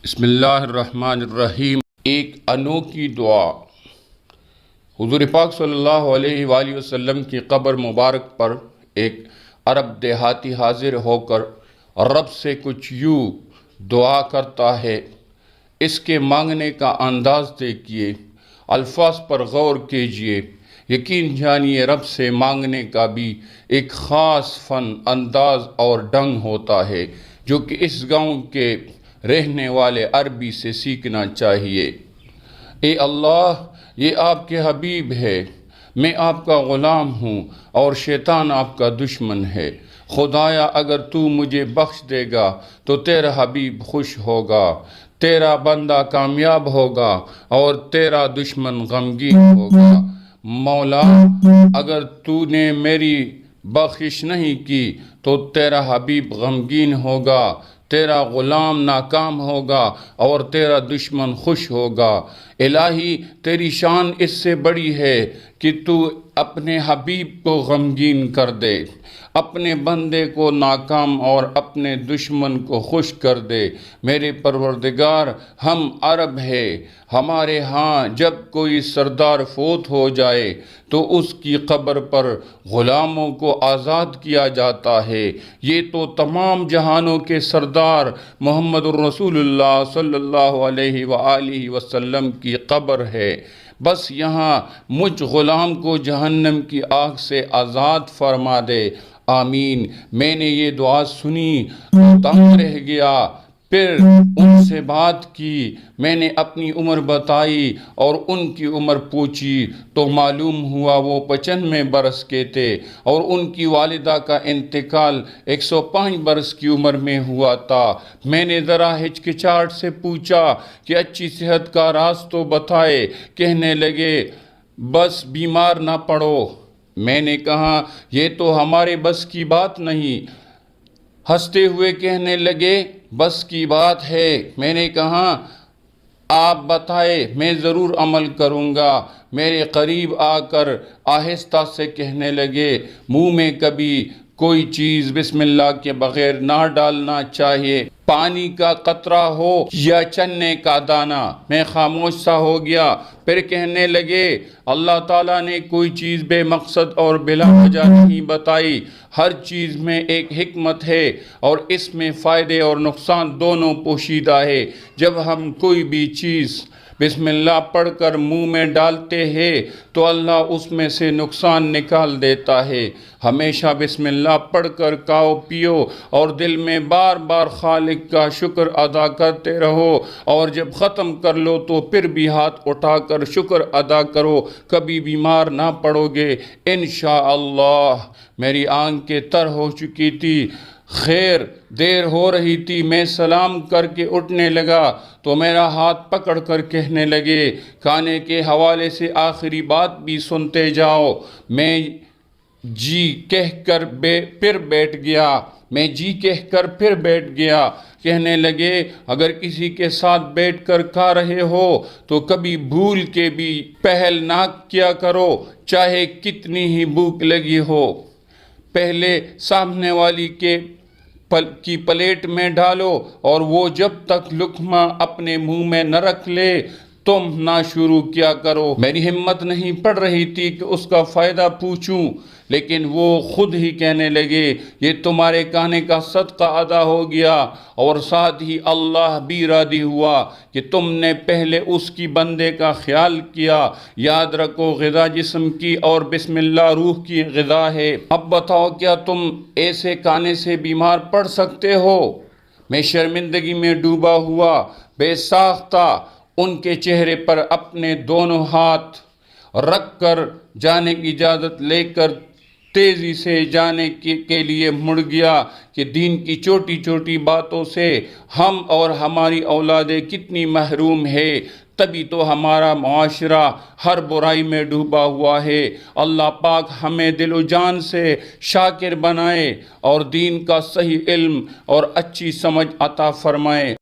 بسم اللہ الرحمن الرحیم۔ ایک انوکھی دعا حضور پاک صلی اللہ علیہ وآلہ وسلم کی قبر مبارک پر ایک عرب دیہاتی حاضر ہو کر رب سے کچھ یوں دعا کرتا ہے۔ اس کے مانگنے کا انداز دیکھیے، الفاظ پر غور کیجیے، یقین جانیے رب سے مانگنے کا بھی ایک خاص فن، انداز اور ڈھنگ ہوتا ہے جو کہ اس گاؤں کے رہنے والے عربی سے سیکھنا چاہیے۔ اے اللہ، یہ آپ کے حبیب ہے، میں آپ کا غلام ہوں اور شیطان آپ کا دشمن ہے۔ خدایا اگر تو مجھے بخش دے گا تو تیرا حبیب خوش ہوگا، تیرا بندہ کامیاب ہوگا اور تیرا دشمن غمگین ہوگا۔ مولا اگر تو نے میری بخشش نہیں کی تو تیرا حبیب غمگین ہوگا، تیرا غلام ناکام ہوگا اور تیرا دشمن خوش ہوگا۔ الہی تیری شان اس سے بڑی ہے کہ تو اپنے حبیب کو غمگین کر دے، اپنے بندے کو ناکام اور اپنے دشمن کو خوش کر دے۔ میرے پروردگار، ہم عرب ہیں، ہمارے ہاں جب کوئی سردار فوت ہو جائے تو اس کی قبر پر غلاموں کو آزاد کیا جاتا ہے۔ یہ تو تمام جہانوں کے سردار محمد الرسول اللہ صلی اللہ علیہ وآلہ وسلم کی قبر ہے۔ بس یہاں مجھ غلام کو جہنم کی آگ سے آزاد فرما دے، آمین۔ میں نے یہ دعا سنی تو دنگ رہ گیا، پھر ان سے بات کی، میں نے اپنی عمر بتائی اور ان کی عمر پوچھی تو معلوم ہوا وہ 95 برس کے تھے اور ان کی والدہ کا انتقال 105 برس کی عمر میں ہوا تھا۔ میں نے ذرا ہچکچاہٹ سے پوچھا کہ اچھی صحت کا راز تو بتائے۔ کہنے لگے بس بیمار نہ پڑو۔ میں نے کہا یہ تو ہمارے بس کی بات نہیں۔ ہنستے ہوئے کہنے لگے بس کی بات ہے۔ میں نے کہا آپ بتائے، میں ضرور عمل کروں گا۔ میرے قریب آ کر آہستہ سے کہنے لگے منہ میں کبھی کوئی چیز بسم اللہ کے بغیر نہ ڈالنا چاہیے، پانی کا قطرہ ہو یا چنے کا دانہ۔ میں خاموش سا ہو گیا، پھر کہنے لگے اللہ تعالیٰ نے کوئی چیز بے مقصد اور بلا وجہ نہیں بتائی، ہر چیز میں ایک حکمت ہے اور اس میں فائدے اور نقصان دونوں پوشیدہ ہے۔ جب ہم کوئی بھی چیز بسم اللہ پڑھ کر منہ میں ڈالتے ہیں تو اللہ اس میں سے نقصان نکال دیتا ہے۔ ہمیشہ بسم اللہ پڑھ کر کھاؤ پیو اور دل میں بار بار خالق کا شکر ادا کرتے رہو، اور جب ختم کر لو تو پھر بھی ہاتھ اٹھا کر شکر ادا کرو، کبھی بیمار نہ پڑو گے انشاءاللہ۔ میری آنکھیں تر ہو چکی تھی، خیر دیر ہو رہی تھی۔ میں سلام کر کے اٹھنے لگا تو میرا ہاتھ پکڑ کر کہنے لگے کھانے کے حوالے سے آخری بات بھی سنتے جاؤ۔ میں جی کہہ کر پھر بیٹھ گیا۔ کہنے لگے اگر کسی کے ساتھ بیٹھ کر کھا رہے ہو تو کبھی بھول کے بھی پہل نہ کیا کرو، چاہے کتنی ہی بھوک لگی ہو۔ پہلے سامنے والی کی پلیٹ میں ڈالو اور وہ جب تک لقمہ اپنے منہ میں نہ رکھ لے تم نہ شروع کیا کرو۔ میری ہمت نہیں پڑ رہی تھی کہ اس کا فائدہ پوچھوں، لیکن وہ خود ہی کہنے لگے یہ تمہارے کہنے کا صدقہ ادا ہو گیا اور ساتھ ہی اللہ بھی راضی ہوا کہ تم نے پہلے اس کی بندے کا خیال کیا۔ یاد رکھو غذا جسم کی اور بسم اللہ روح کی غذا ہے۔ اب بتاؤ کیا تم ایسے کھانے سے بیمار پڑ سکتے ہو؟ میں شرمندگی میں ڈوبا ہوا بے ساختہ ان کے چہرے پر اپنے دونوں ہاتھ رکھ کر جانے کی اجازت لے کر تیزی سے جانے کے لیے مڑ گیا کہ دین کی چھوٹی چھوٹی باتوں سے ہم اور ہماری اولادیں کتنی محروم ہے۔ تبھی تو ہمارا معاشرہ ہر برائی میں ڈوبا ہوا ہے۔ اللہ پاک ہمیں دل و جان سے شاکر بنائے اور دین کا صحیح علم اور اچھی سمجھ عطا فرمائے۔